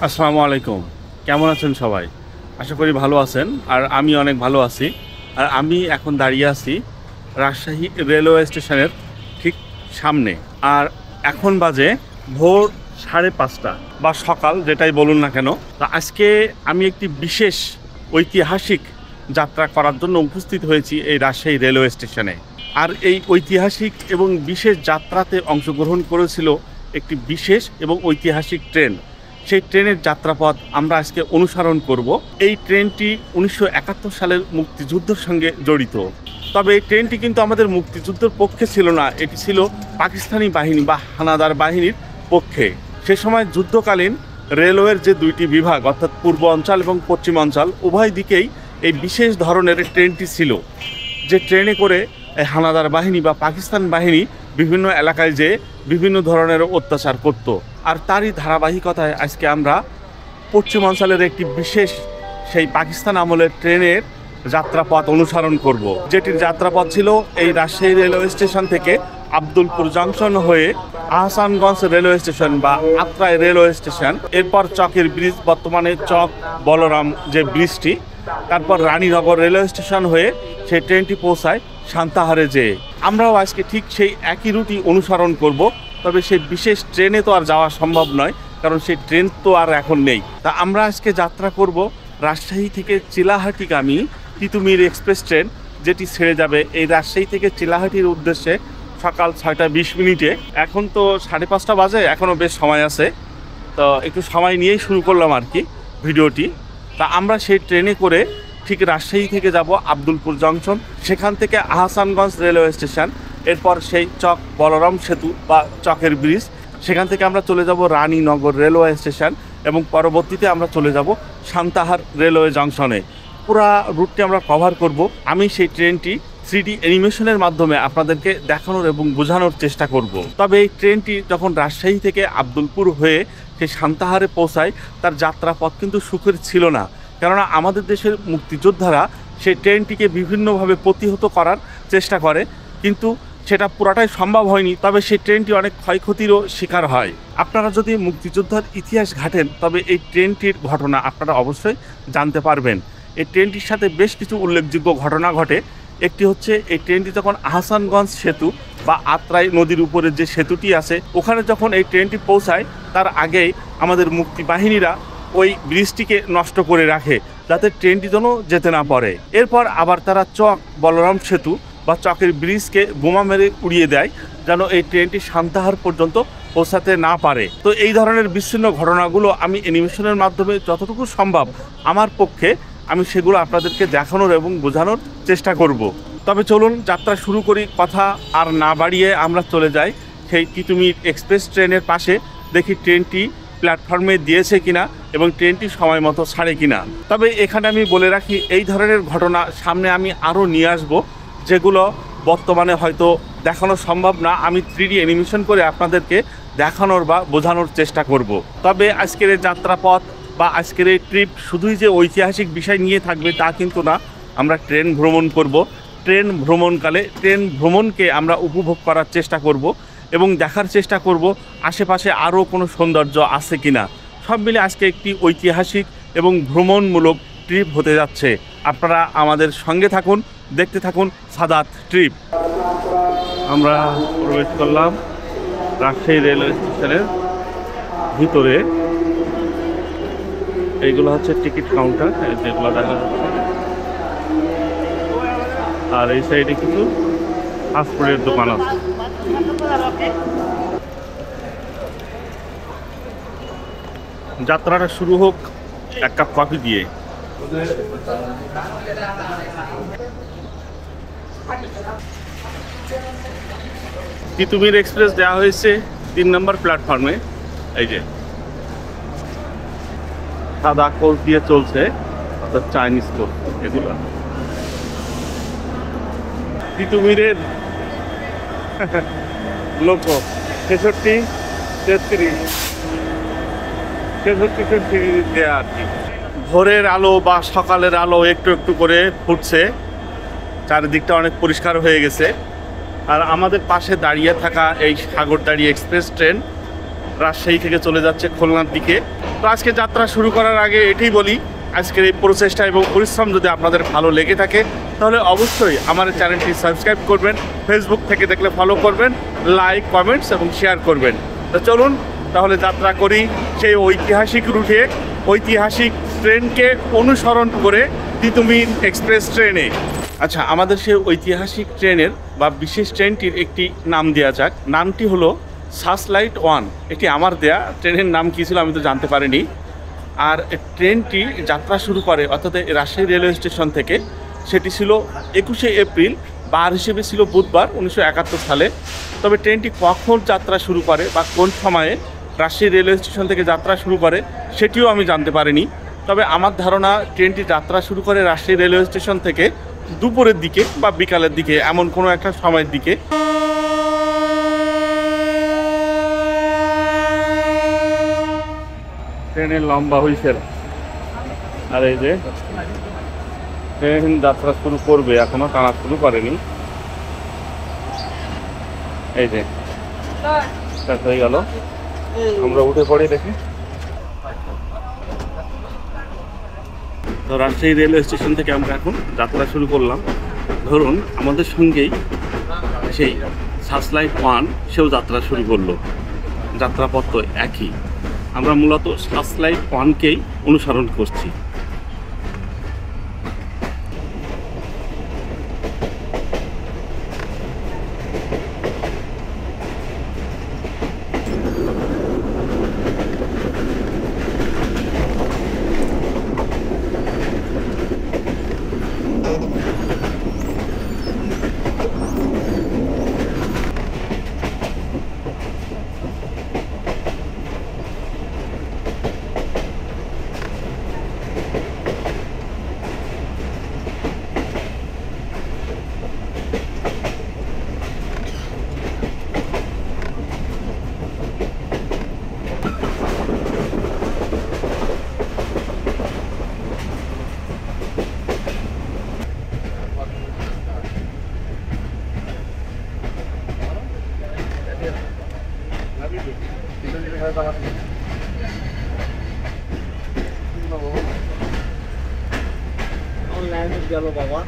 আসসালামু আলাইকুম। কেমন আছেন সবাই? আশা করি ভালো আছেন। আর আমি অনেক ভালো আছি। আর আমি এখন দাঁড়িয়ে আছি রাজশাহী রেলওয়ে স্টেশনের ঠিক সামনে। আর এখন বাজে ভোর 5:30 বা সকাল, যেটাই বলুন না কেন। তো আজকে আমি একটি বিশেষ ঐতিহাসিক যাত্রা করার জন্য উপস্থিত হয়েছি এই রাজশাহী রেলওয়ে স্টেশনে। আর এই ঐতিহাসিক এবং বিশেষ যাত্রাতে অংশগ্রহণ করেছিল একটি বিশেষ এবং ঐতিহাসিক ট্রেন। সেই ট্রেনের যাত্রাপথ আমরা আজকে অনুসরণ করব। এই ট্রেনটি 1971 সালের মুক্তিযুদ্ধের সঙ্গে জড়িত। তবে এই ট্রেনটি কিন্তু আমাদের মুক্তিযুদ্ধের পক্ষে ছিল না, এটি ছিল পাকিস্তানি বাহিনী বা হানাদার বাহিনীর পক্ষে। সে সময় যুদ্ধকালীন রেলওয়ের যে দুইটি বিভাগ, অর্থাৎ পূর্ব অঞ্চল এবং পশ্চিম অঞ্চল, উভয় দিকেই এই বিশেষ ধরনের ট্রেনটি ছিল, যে ট্রেনে করে হানাদার বাহিনী বা পাকিস্তান বাহিনী বিভিন্ন এলাকায় যেয়ে বিভিন্ন ধরনের অত্যাচার করত। আর তারই ধারাবাহিকতায় আজকে আমরা পশ্চিমাঞ্চলের একটি বিশেষ সেই পাকিস্তান আমলের ট্রেনের যাত্রাপথ অনুসরণ করব, যেটির যাত্রাপথ ছিল এই রাজশাহী রেলওয়ে স্টেশন থেকে আব্দুলপুর জংশন হয়ে আহসানগঞ্জ রেলওয়ে স্টেশন বা আত্রাই রেলওয়ে স্টেশন, এরপর চকের ব্রিজ, বর্তমানে চক বলরাম যে ব্রিজটি, তারপর রানীনগর রেলওয়ে স্টেশন হয়ে সেই ট্রেনটি পৌঁছায় সান্তাহারে যেয়ে। আমরাও আজকে ঠিক সেই একই রুটই অনুসরণ করব। তবে সেই বিশেষ ট্রেনে তো আর যাওয়া সম্ভব নয়, কারণ সেই ট্রেন তো আর এখন নেই। তা আমরা আজকে যাত্রা করব রাজশাহী থেকে চিলাহাটিগামী তিতুমির এক্সপ্রেস ট্রেন, যেটি ছেড়ে যাবে এই রাজশাহী থেকে চিলাহাটির উদ্দেশ্যে সকাল 6:20। এখন তো 5:30 বাজে, এখনও বেশ সময় আছে। তো একটু সময় নিয়েই শুরু করলাম আর কি ভিডিওটি। তা আমরা সেই ট্রেনে করে ঠিক রাজশাহী থেকে যাব আব্দুলপুর জংশন, সেখান থেকে আহসানগঞ্জ রেলওয়ে স্টেশন, এরপর সেই চক বলরাম সেতু বা চকের ব্রিজ, সেখান থেকে আমরা চলে যাব রানীনগর রেলওয়ে স্টেশন এবং পরবর্তীতে আমরা চলে যাব সান্তাহার রেলওয়ে জংশনে। পুরা রুটটি আমরা কভার করব। আমি সেই ট্রেনটি 3D অ্যানিমেশনের মাধ্যমে আপনাদেরকে দেখানোর এবং বোঝানোর চেষ্টা করব। তবে এই ট্রেনটি যখন রাজশাহী থেকে আব্দুলপুর হয়ে সেই সান্তাহারে পৌঁছায়, তার যাত্রাপথ কিন্তু সুখের ছিল না। কেননা আমাদের দেশের মুক্তিযোদ্ধারা সেই ট্রেনটিকে বিভিন্নভাবে প্রতিহত করার চেষ্টা করে, কিন্তু সেটা পুরাটাই সম্ভব হয়নি। তবে সেই ট্রেনটি অনেক ক্ষয়ক্ষতিরও শিকার হয়। আপনারা যদি মুক্তিযোদ্ধার ইতিহাস ঘাটেন, তবে এই ট্রেনটির ঘটনা আপনারা অবশ্যই জানতে পারবেন। এই ট্রেনটির সাথে বেশ কিছু উল্লেখযোগ্য ঘটনা ঘটে। একটি হচ্ছে, এই ট্রেনটি যখন আহসানগঞ্জ সেতু বা আত্রাই নদীর উপরে যে সেতুটি আছে, ওখানে যখন এই ট্রেনটি পৌঁছায়, তার আগেই আমাদের মুক্তি বাহিনীরা ওই ব্রিজটিকে নষ্ট করে রাখে, যাতে ট্রেনটি যেন যেতে না পারে। এরপর আবার তারা চক বলরাম সেতু বা চকের ব্রিজকে বোমা মেরে উড়িয়ে দেয়, যেন এই ট্রেনটি সান্তাহার পর্যন্ত পৌঁছাতে না পারে। তো এই ধরনের বিচ্ছিন্ন ঘটনাগুলো আমি অ্যানিমেশনের মাধ্যমে যতটুকু সম্ভব আমার পক্ষে আমি সেগুলো আপনাদেরকে দেখানোর এবং বোঝানোর চেষ্টা করব। তবে চলুন যাত্রা শুরু করি। কথা আর না বাড়িয়ে আমরা চলে যাই সেই তিতুমির এক্সপ্রেস ট্রেনের পাশে, দেখি ট্রেনটি প্ল্যাটফর্মে দিয়েছে কিনা এবং ট্রেনটি সময় মতো ছাড়ে কিনা। তবে এখানে আমি বলে রাখি, এই ধরনের ঘটনা সামনে আমি আরও নিয়ে আসব, যেগুলো বর্তমানে হয়তো দেখানো সম্ভব না। আমি 3D অ্যানিমেশন করে আপনাদেরকে দেখানোর বা বোঝানোর চেষ্টা করব। তবে আজকের এই যাত্রাপথ বা আজকের এই ট্রিপ শুধুই যে ঐতিহাসিক বিষয় নিয়ে থাকবে তা কিন্তু না। আমরা ট্রেন ভ্রমণ করব। ট্রেন ভ্রমণকালে ট্রেন ভ্রমণকে আমরা উপভোগ করার চেষ্টা করব এবং দেখার চেষ্টা করব আশেপাশে আরও কোনো সৌন্দর্য আছে কিনা। সব মিলে আজকে একটি ঐতিহাসিক এবং ভ্রমণমূলক ট্রিপ হতে যাচ্ছে। আপনারা আমাদের সঙ্গে থাকুন, দেখতে থাকুন সাদাত ট্রিপ। আমরা প্রবেশ করলাম রাজশাহী রেলওয়ে স্টেশনের ভিতরে। এইগুলো হচ্ছে টিকিট কাউন্টার, যেগুলো দেখা যাচ্ছে। আর এই সাইডে কিছু ফাস্টফুডের দোকান আছে। যাত্রাটা শুরু হোক এক কাপ কফি দিয়ে। তিতুমির এক্সপ্রেস দেওয়া হয়েছে 3 নম্বর প্ল্যাটফর্মে। এই যে সাদা কোচ দিয়ে চলছে, অর্থাৎ চাইনিজ কোচ। এগুলো তিতুমিরের লোগো 63, 33, 63 দেয়া আর কি। ভোরের আলো বা সকালের আলো একটু একটু করে ফুটছে, চারিদিকটা অনেক পরিষ্কার হয়ে গেছে। আর আমাদের পাশে দাঁড়িয়ে থাকা এই সাগরদাড়ি এক্সপ্রেস ট্রেন রাজশাহী থেকে চলে যাচ্ছে খুলনার দিকে। তো আজকে যাত্রা শুরু করার আগে এটাই বলি, আজকের এই প্রচেষ্টা এবং পরিশ্রম যদি আপনাদের ভালো লেগে থাকে তাহলে অবশ্যই আমার চ্যানেলটি সাবস্ক্রাইব করবেন, ফেসবুক থেকে দেখলে ফলো করবেন, লাইক, কমেন্টস এবং শেয়ার করবেন। তো চলুন তাহলে যাত্রা করি সেই ঐতিহাসিক রুটে, ঐতিহাসিক ট্রেনকে অনুসরণ করে তিতুমির এক্সপ্রেস ট্রেনে। আচ্ছা, আমাদের সেই ঐতিহাসিক ট্রেনের বা বিশেষ ট্রেনটির একটি নাম দেওয়া যাক। নামটি হলো সার্চলাইট 1। এটি আমার দেয়া, ট্রেনের নাম কী ছিল আমি তো জানতে পারিনি। আর ট্রেনটি যাত্রা শুরু করে অর্থাৎ রাজশাহী রেলওয়ে স্টেশন থেকে, সেটি ছিল 21শে এপ্রিল, বার হিসেবে ছিল বুধবার 1971 সালে। তবে ট্রেনটি কখন যাত্রা শুরু করে বা কোন সময়ে রাজশাহী রেলওয়ে স্টেশন থেকে যাত্রা শুরু করে সেটিও আমি জানতে পারিনি। তবে আমার ধারণা ট্রেনটি যাত্রা শুরু করে রাজশাহী রেলওয়ে স্টেশন থেকে দুপুরের দিকে বা বিকালের দিকে, এমন কোনো একটা সময়ের দিকে। ট্রেনের লম্বা হুইসেল, আর এই যে ট্রেন যাত্রা শুরু করবে, এখনো টানা শুরু করেনি। এই যে স্টার্ট হয়ে গেল, আমরা উঠে পড়ি দেখি। তো রাজশাহী রেলওয়ে স্টেশন থেকে আমরা এখন যাত্রা শুরু করলাম। ধরুন আমাদের সঙ্গেই সেই সার্চলাইট 1 সেও যাত্রা শুরু করলো, যাত্রাপথ তো একই। আমরা মূলত সার্চলাইট 1কেই অনুসরণ করছি। গেল বাবা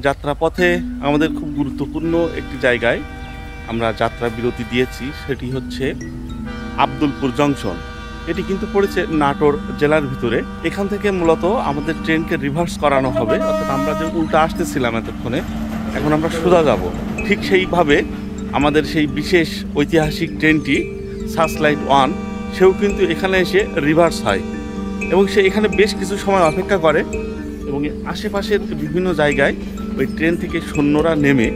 যাত্রাপথে আমাদের খুব গুরুত্বপূর্ণ একটি জায়গায় আমরা যাত্রা বিরতি দিয়েছি, সেটি হচ্ছে আব্দুলপুর জংশন। এটি কিন্তু পড়েছে নাটোর জেলার ভিতরে। এখান থেকে মূলত আমাদের ট্রেনকে রিভার্স করানো হবে, অর্থাৎ আমরা যে উল্টা আসতেছিলাম এতক্ষণে, এখন আমরা সোজা যাব। ঠিক সেইভাবে আমাদের সেই বিশেষ ঐতিহাসিক ট্রেনটি সার্চলাইট 1 সেও কিন্তু এখানে এসে রিভার্স হয় এবং সে এখানে বেশ কিছু সময় অপেক্ষা করে এবং আশেপাশের বিভিন্ন জায়গায় ওই ট্রেন থেকে সৈন্যরা নেমে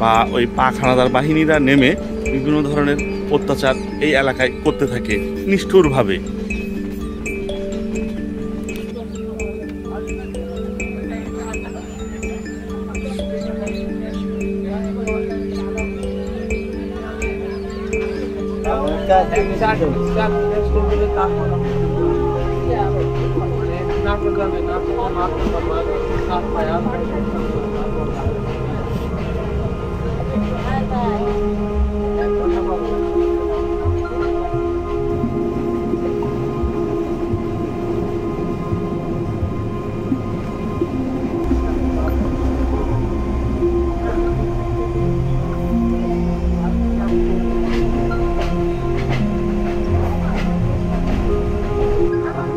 বা ওই পাক হানাদার বাহিনীরা নেমে বিভিন্ন ধরনের অত্যাচার এই এলাকায় করতে থাকে নিষ্ঠুরভাবে।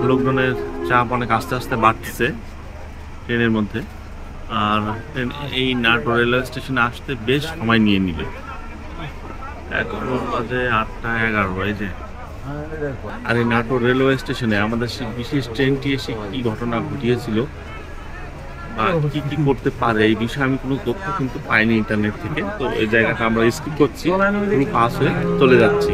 লোকজনের চাপ অনেক আস্তে আস্তে বাড়তেছে ট্রেনের মধ্যে, আর এই নাটোর রেলওয়ে স্টেশনে আসতে বেশ সময় নিয়ে নিবে। এখন বাজে 8:11। এই যে, আর এই নাটোর রেলওয়ে স্টেশনে আমাদের সেই বিশেষ ট্রেনটি এসে কি ঘটনা ঘটিয়েছিল বা কি কি করতে পারে এই বিষয়ে আমি কোনো তথ্য কিন্তু পাইনি ইন্টারনেট থেকে। তো এই জায়গাটা আমরা স্কিপ করছি, পুরো পাস হয়ে চলে যাচ্ছি।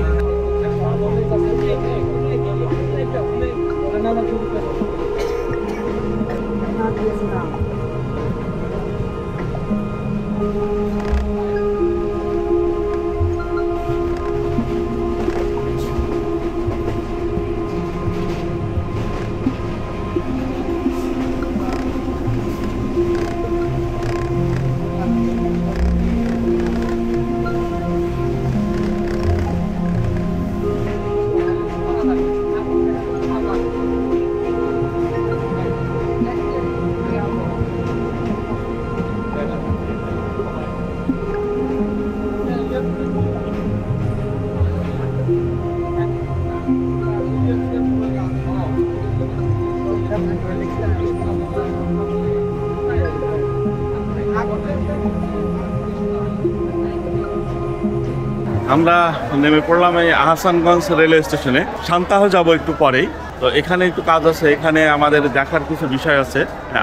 আমরা নেমে পড়লাম এই আহসানগঞ্জ রেলওয়ে স্টেশনে। সান্তাহ যাব একটু পরেই। তো এখানে একটু কাজ আছে, এখানে আমাদের দেখার কিছু বিষয় আছে।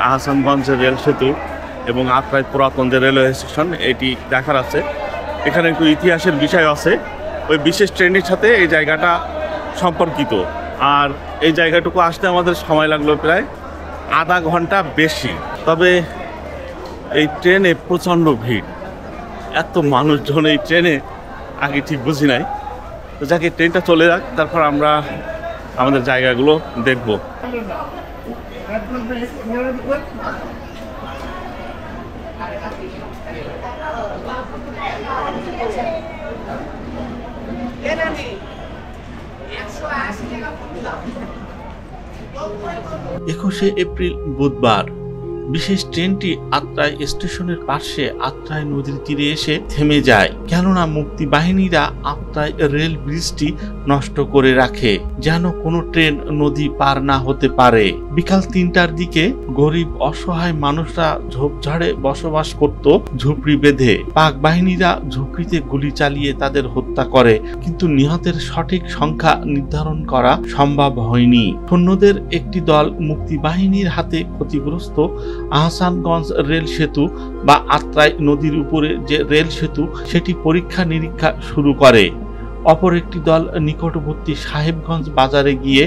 আহসানগঞ্জের রেল সেতু এবং আত্রাই পুরাতন যে রেলওয়ে স্টেশন এটি দেখার আছে। এখানে একটু ইতিহাসের বিষয় আছে, ওই বিশেষ ট্রেনের সাথে এই জায়গাটা সম্পর্কিত। আর এই জায়গাটুকু আসতে আমাদের সময় লাগলো প্রায় আধা ঘন্টা বেশি। তবে এই ট্রেনে প্রচণ্ড ভিড়, এত মানুষজন এই ট্রেনে আগে ঠিক বুঝি নাই। তো যাকে ট্রেনটা চলে যাক, তারপর আমরা আমাদের জায়গাগুলো দেখব। একুশে এপ্রিল বুধবার বিশেষ ট্রেনটি আত্রাই স্টেশনের পাশে আত্রাই নদীর তীরে এসে থেমে যায়, কেননা মুক্তি বাহিনীরা আত্রাই রেল ব্রিজটি নষ্ট করে রাখে, যেন কোনো ট্রেন নদী পার না হতে পারে। বিকাল 3টার দিকে গরিব অসহায় মানুষরা ঝোপঝাড়ে বসবাস করত ঝুপড়ি বেঁধে। পাক বাহিনীরা ঝুপড়িতে গুলি চালিয়ে তাদের হত্যা করে, কিন্তু নিহতের সঠিক সংখ্যা নির্ধারণ করা সম্ভব হয়নি। সৈন্যদের একটি দল মুক্তি বাহিনীর হাতে ক্ষতিগ্রস্ত আহসানগঞ্জ রেল সেতু বা আত্রাই নদীর উপরে যে রেল সেতু সেটি পরীক্ষা নিরীক্ষা শুরু করে। অপর একটি দল নিকটবর্তী সাহেবগঞ্জ বাজারে গিয়ে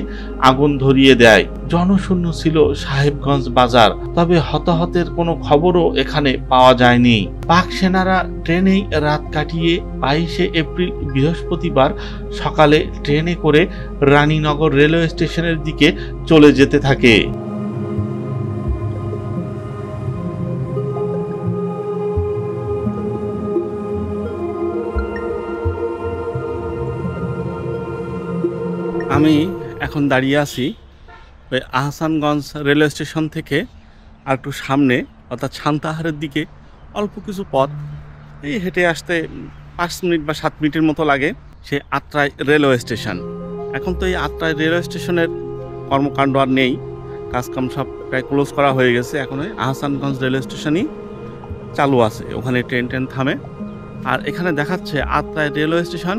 আগুন ধরিয়ে দেয়। জনশূন্য ছিল সাহেবগঞ্জ বাজার, তবে হতাহতের কোনো খবরও এখানে পাওয়া যায়নি। পাক সেনারা ট্রেনেই রাত কাটিয়ে 22শে এপ্রিল বৃহস্পতিবার সকালে ট্রেনে করে রানীনগর রেলওয়ে স্টেশনের দিকে চলে যেতে থাকে। আমি এখন দাঁড়িয়ে আছি ওই আহসানগঞ্জ রেলওয়ে স্টেশন থেকে আর একটু সামনে, অর্থাৎ সান্তাহারের দিকে অল্প কিছু পথ, এই হেঁটে আসতে 5 মিনিট বা 7 মিনিটের মতো লাগে। সে আত্রাই রেলওয়ে স্টেশন। এখন তো এই আত্রাই রেলওয়ে স্টেশনের কর্মকাণ্ড আর নেই, কাজকাম সব প্রায় ক্লোজ করা হয়ে গেছে। এখন ওই আহসানগঞ্জ রেলওয়ে স্টেশনই চালু আছে, ওখানে ট্রেন থামে। আর এখানে দেখাচ্ছে আত্রাই রেলওয়ে স্টেশন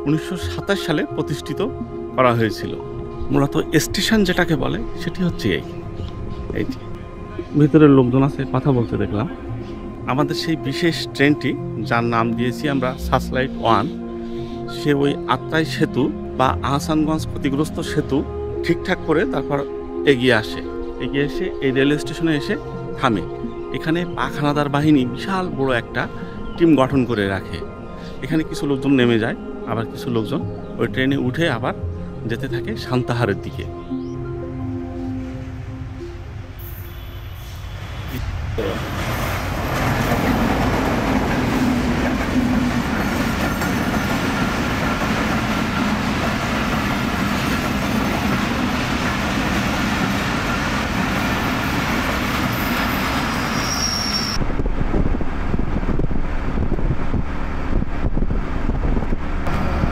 1927 সালে প্রতিষ্ঠিত করা হয়েছিল। মূলত স্টেশন যেটাকে বলে সেটি হচ্ছে এই যে ভিতরের লোকজন আছে, কথা বলতে দেখলাম। আমাদের সেই বিশেষ ট্রেনটি, যার নাম দিয়েছি আমরা সার্চলাইট 1, সে ওই আত্রাই সেতু বা আহসানগঞ্জ ক্ষতিগ্রস্ত সেতু ঠিকঠাক করে তারপর এগিয়ে এসে এই রেলওয়ে স্টেশনে এসে থামে। এখানে পাক হানাদার বাহিনী বিশাল বড় একটা টিম গঠন করে রাখে। এখানে কিছু লোকজন নেমে যায়, আবার কিছু লোকজন ওই ট্রেনে উঠে আবার যেতে থাকে সান্তাহারের দিকে।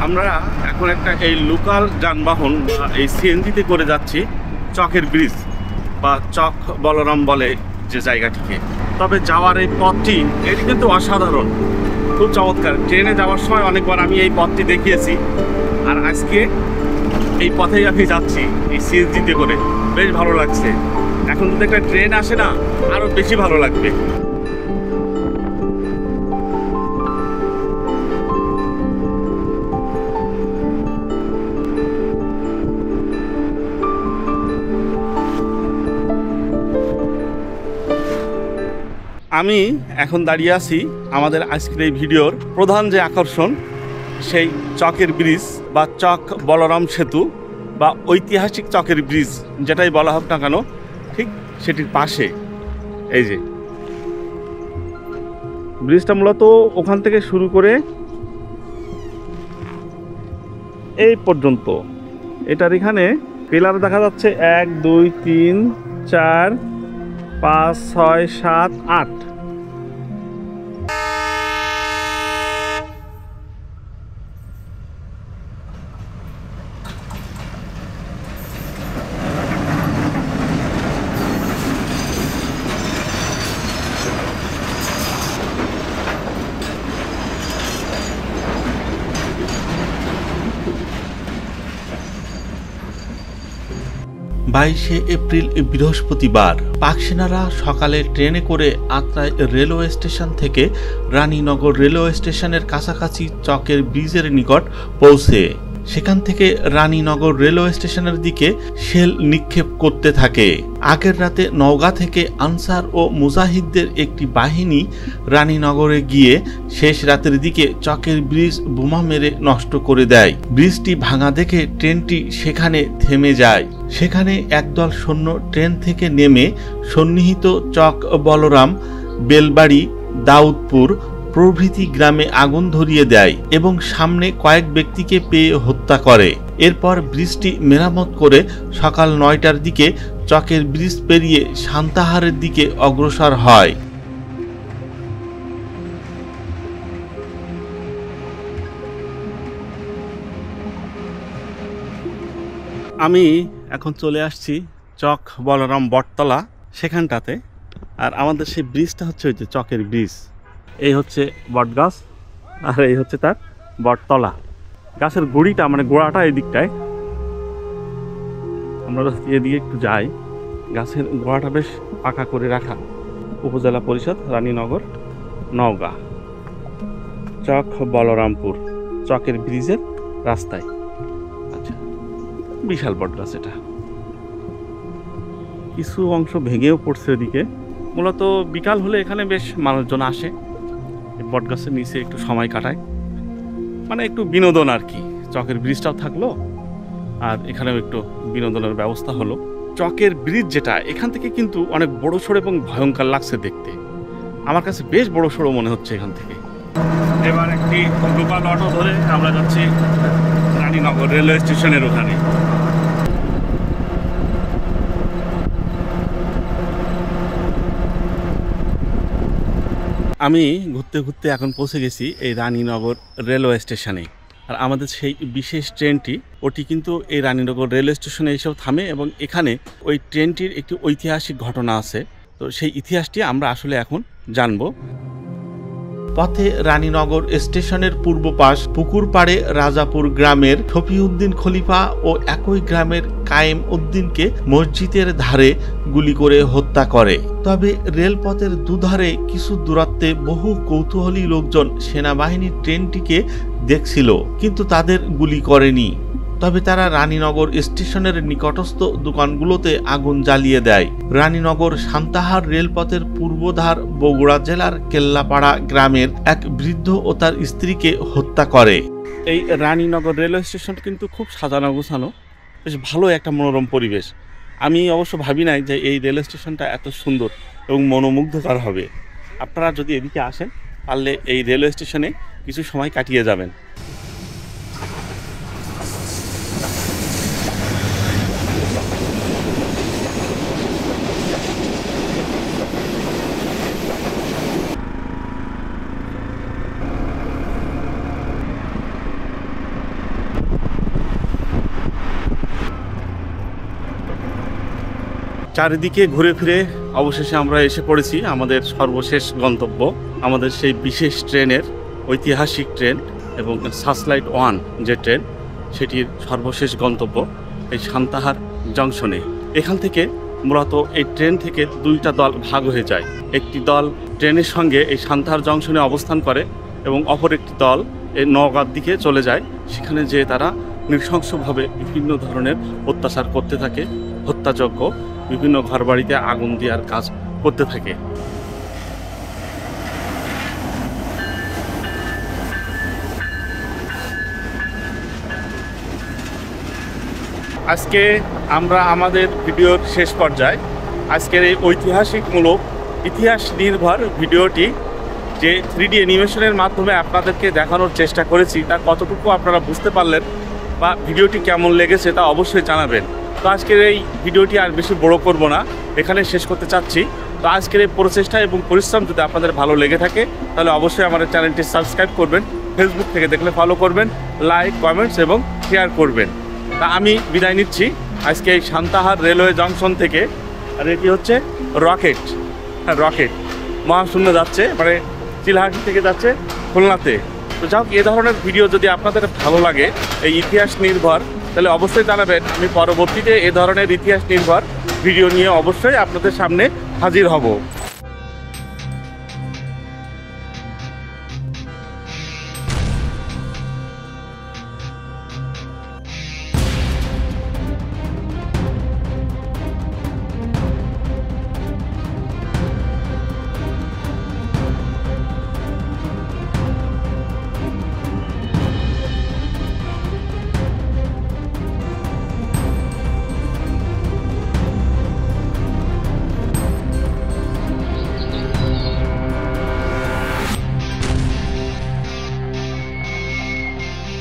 আমরা এখন একটা এই লোকাল যানবাহন এই সিএনজিতে করে যাচ্ছি চকের ব্রিজ বা চক বলরাম বলে যে জায়গাটিকে। তবে যাওয়ার এই পথটি এটি কিন্তু অসাধারণ, খুব চমৎকার। ট্রেনে যাওয়ার সময় অনেকবার আমি এই পথটি দেখিয়েছি, আর আজকে এই পথেই আমি যাচ্ছি এই সিএনজিতে করে, বেশ ভালো লাগছে। এখন যদি একটা ট্রেন আসে না, আরও বেশি ভালো লাগবে। আমি এখন দাঁড়িয়ে আছি আমাদের আজকের এই ভিডিওর প্রধান যে আকর্ষণ, সেই চকের ব্রিজ বা চক বলরাম সেতু বা ঐতিহাসিক চকের ব্রিজ, যেটাই বলা হোক না কেন, ঠিক সেটির পাশে এই যে ব্রিজটা। মূলত ওখান থেকে শুরু করে এই পর্যন্ত, এটার এখানে পিলার দেখা যাচ্ছে 1 2 3 4 5 6 7 8। 22শে এপ্রিল বৃহস্পতিবার পাক সেনারা সকালে ট্রেনে করে আত্রাই রেলওয়ে স্টেশন থেকে রানীনগর রেলওয়ে স্টেশনের কাছাকাছি চকের ব্রিজের নিকট পৌঁছে সেখান থেকে রানীনগর রেলওয়ে স্টেশনের দিকে শেল নিক্ষেপ করতে থাকে। আগের রাতে নওগাঁ থেকে আনসার ও মুজাহিদদের একটি বাহিনী রানীনগরে গিয়ে শেষ রাতের দিকে চকের ব্রিজ বোমা মেরে নষ্ট করে দেয়। ব্রিজটি ভাঙা দেখে ট্রেনটি সেখানে থেমে যায়। সেখানে একদল সৈন্য ট্রেন থেকে নেমে সন্নিহিত চক বলরাম, বেলবাড়ি, দাউদপুর প্রভৃতি গ্রামে আগুন ধরিয়ে দেয় এবং সামনে কয়েক ব্যক্তিকে পেয়ে হত্যা করে। এরপর ব্রিজটি মেরামত করে সকাল 9টার দিকে চকের ব্রিজ পেরিয়ে সান্তাহারের দিকে অগ্রসর হয়। আমি এখন চলে আসছি চক বলরাম বটতলা সেখানটাতে। আর আমাদের সেই ব্রিজটা হচ্ছে ওই যে চকের ব্রিজ। এই হচ্ছে বটগাছ আর এই হচ্ছে তার বটতলা। গাছের গুড়িটা মানে গোড়াটা এই দিকটায়, আমরা এদিকে একটু যাই। গাছের গোড়াটা বেশ পাকা করে রাখা। উপজেলা পরিষদ রানীনগর, নওগাঁ। চক বলরামপুর চকের ব্রিজের রাস্তায়। আচ্ছা, বিশাল বটগাছ এটা। কিছু অংশ ভেঙেও পড়ছে ওদিকে। মূলত বিকাল হলে এখানে বেশ মানুষজন আসে, বটগাছের নিচে একটু সময় কাটায়, মানে একটু বিনোদন আর কি। চকের ব্রিজটাও থাকলো আর এখানেও একটু বিনোদনের ব্যবস্থা হলো। চকের ব্রিজ যেটা, এখান থেকে কিন্তু অনেক বড় সড়ো এবং ভয়ঙ্কর লাগছে দেখতে। আমার কাছে বেশ বড় সড়ো মনে হচ্ছে এখান থেকে। এবার একটি লোকাল অটো ধরে আমরা যাচ্ছি রানীনগর রেলওয়ে স্টেশনের ওখানে। আমি ঘুরতে ঘুরতে এখন পৌঁছে গেছি এই রানীনগর রেলওয়ে স্টেশনে। আর আমাদের সেই বিশেষ ট্রেনটি, ওটি কিন্তু এই রানীনগর রেলওয়ে স্টেশনে এসেও থামে এবং এখানে ওই ট্রেনটির একটি ঐতিহাসিক ঘটনা আছে। তো সেই ইতিহাসটি আমরা আসলে এখন জানবো। পথে রানীনগর স্টেশনের পূর্ব পাশ পুকুর পাড়ে রাজাপুর গ্রামের শফিউদ্দিন খলিফা ও একই গ্রামের কায়েম উদ্দিনকে মসজিদের ধারে গুলি করে হত্যা করে। তবে রেলপথের দুধারে কিছু দূরত্বে বহু কৌতূহলী লোকজন সেনাবাহিনীর ট্রেনটিকে দেখছিল, কিন্তু তাদের গুলি করেনি। তবে তারা রানীনগর স্টেশনের নিকটস্থ দোকানগুলোতে আগুন জ্বালিয়ে দেয়। রানীনগর সান্তাহার রেলপথের পূর্বধার বগুড়া জেলার কেল্লাপাড়া গ্রামের এক বৃদ্ধ ও তার স্ত্রীকে হত্যা করে। এই রানীনগর রেলওয়ে স্টেশন কিন্তু খুব সাজানো গোছানো, বেশ ভালো একটা মনোরম পরিবেশ। আমি অবশ্য ভাবি নাই যে এই রেলওয়ে স্টেশনটা এত সুন্দর এবং মনোমুগ্ধকর হবে। আপনারা যদি এদিকে আসেন পারলে এই রেলওয়ে স্টেশনে কিছু সময় কাটিয়ে যাবেন। চারিদিকে ঘুরে ফিরে অবশেষে আমরা এসে পড়েছি আমাদের সর্বশেষ গন্তব্য, আমাদের সেই বিশেষ ট্রেনের, ঐতিহাসিক ট্রেন এবং সার্চলাইট 1 যে ট্রেন, সেটির সর্বশেষ গন্তব্য এই সান্তাহার জংশনে। এখান থেকে মূলত এই ট্রেন থেকে দুইটা দল ভাগ হয়ে যায়। একটি দল ট্রেনের সঙ্গে এই সান্তাহার জংশনে অবস্থান করে এবং অপর একটি দল এই নওগাঁর দিকে চলে যায়। সেখানে যেয়ে তারা নৃশংসভাবে বিভিন্ন ধরনের অত্যাচার করতে থাকে, হত্যাযজ্ঞ, বিভিন্ন ঘরবাড়িতে আগুন দেওয়ার কাজ করতে থাকে। আজকে আমরা আমাদের ভিডিওর শেষ পর্যায়ে, আজকের এই ঐতিহাসিকমূলক ইতিহাস নির্ভর ভিডিওটি যে 3D অ্যানিমেশনের মাধ্যমে আপনাদেরকে দেখানোর চেষ্টা করেছি, তা কতটুকু আপনারা বুঝতে পারলেন বা ভিডিওটি কেমন লেগেছে তা অবশ্যই জানাবেন। তো আজকের এই ভিডিওটি আর বেশি বড় করব না, এখানে শেষ করতে চাচ্ছি। তো আজকের এই প্রচেষ্টা এবং পরিশ্রম যদি আপনাদের ভালো লেগে থাকে তাহলে অবশ্যই আমাদের চ্যানেলটি সাবস্ক্রাইব করবেন, ফেসবুক থেকে দেখলে ফলো করবেন, লাইক, কমেন্টস এবং শেয়ার করবেন। তা আমি বিদায় নিচ্ছি আজকে এই সান্তাহার রেলওয়ে জংশন থেকে। আর এটি হচ্ছে রকেট, রকেট মহাশূন্য যাচ্ছে, মানে চিলাহাটি থেকে যাচ্ছে খুলনাতে। তো যাই হোক, এ ধরনের ভিডিও যদি আপনাদের ভালো লাগে, এই ইতিহাস নির্ভর তাহলে অবশ্যই জানাবেন। আমি পরবর্তীতে এ ধরনের ইতিহাস নির্ভর ভিডিও নিয়ে অবশ্যই আপনাদের সামনে হাজির হব।